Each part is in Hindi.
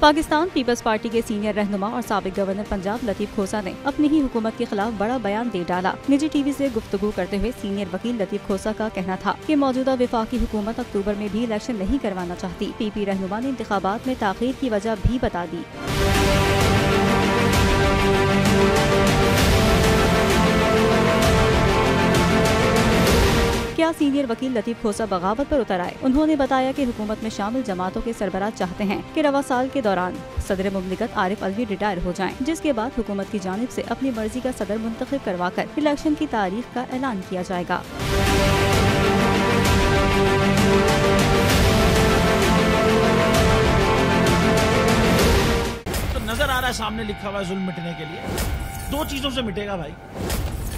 पाकिस्तान पीपल्स पार्टी के सीनियर रहनुमा और साबिक गवर्नर पंजाब लतीफ खोसा ने अपनी ही हुकूमत के खिलाफ बड़ा बयान दे डाला। निजी टीवी से गुफ्तगू करते हुए सीनियर वकील लतीफ खोसा का कहना था कि मौजूदा वफाकी हुकूमत अक्टूबर में भी इलेक्शन नहीं करवाना चाहती। पीपी रहनुमा ने इंतखाबात में ताख़ीर की वजह भी बता दी। क्या सीनियर वकील लतीफ खोसा बगावत पर उतर आए? उन्होंने बताया कि हुकूमत में शामिल जमातों के सरबराह चाहते हैं कि रवा साल के दौरान सदर मुमलिकत आरिफ अलवी रिटायर हो जाएं, जिसके बाद हुकूमत की जानिब से अपनी मर्जी का सदर मुंतखब करवाकर इलेक्शन की तारीख का ऐलान किया जाएगा। तो नजर आ रहा है सामने लिखा हुआ है जुल्म मिटने के लिए दो चीजों से मिटेगा भाई।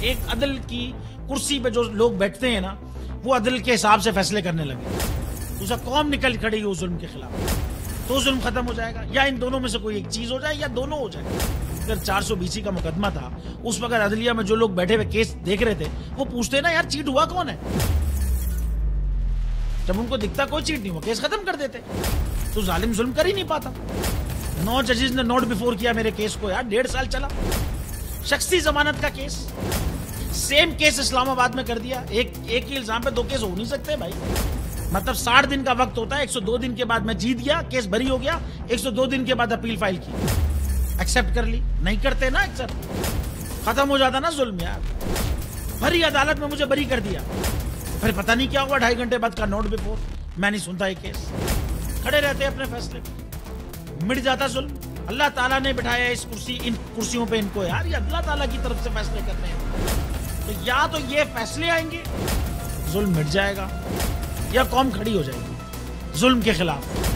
एक, अदल की कुर्सी पे जो लोग बैठते हैं ना, वो अदल के हिसाब से फैसले करने लगे। दूसरा, कौम निकल खड़ी हो जुल्म के खिलाफ, तो जुल्म खत्म हो जाएगा। या इन दोनों में से कोई एक चीज हो जाए या दोनों हो जाए। अगर 420 का मुकदमा था, उस वक्त अदलिया में जो लोग बैठे हुए केस देख रहे थे, वो पूछते ना यार चीट हुआ कौन है। जब उनको दिखता कोई चीट नहीं हुआ, केस खत्म कर देते। तो जालिम जुल्म कर ही नहीं पाता। 9 जजेस ने नोट बिफोर किया मेरे केस को यार, 1.5 साल चला। शख्सी जमानत का केस, सेम केस इस्लामाबाद में कर दिया। एक ही इल्जाम पे 2 केस हो नहीं सकते भाई। मतलब 60 दिन का वक्त होता है। 102 दिन के बाद मैं जीत गया, केस बरी हो गया। 102 दिन के बाद अपील फाइल की, एक्सेप्ट कर ली। नहीं करते ना एक्सेप्ट, खत्म हो जाता ना जुल्म यार। भरी अदालत में मुझे बरी कर दिया, फिर पता नहीं क्या हुआ 2.5 घंटे बाद का नोट बिफोर। मैं नहीं सुनता ये केस, खड़े रहते अपने फैसले पे, मिट जाता जुल्म। अल्लाह ताला ने बिठाया इस कुर्सी, इन कुर्सियों पे इनको यार, ये अल्लाह ताला की तरफ से फैसले करने हैं। तो या तो ये फैसले आएंगे, जुल्म मिट जाएगा, या कौम खड़ी हो जाएगी जुल्म के खिलाफ।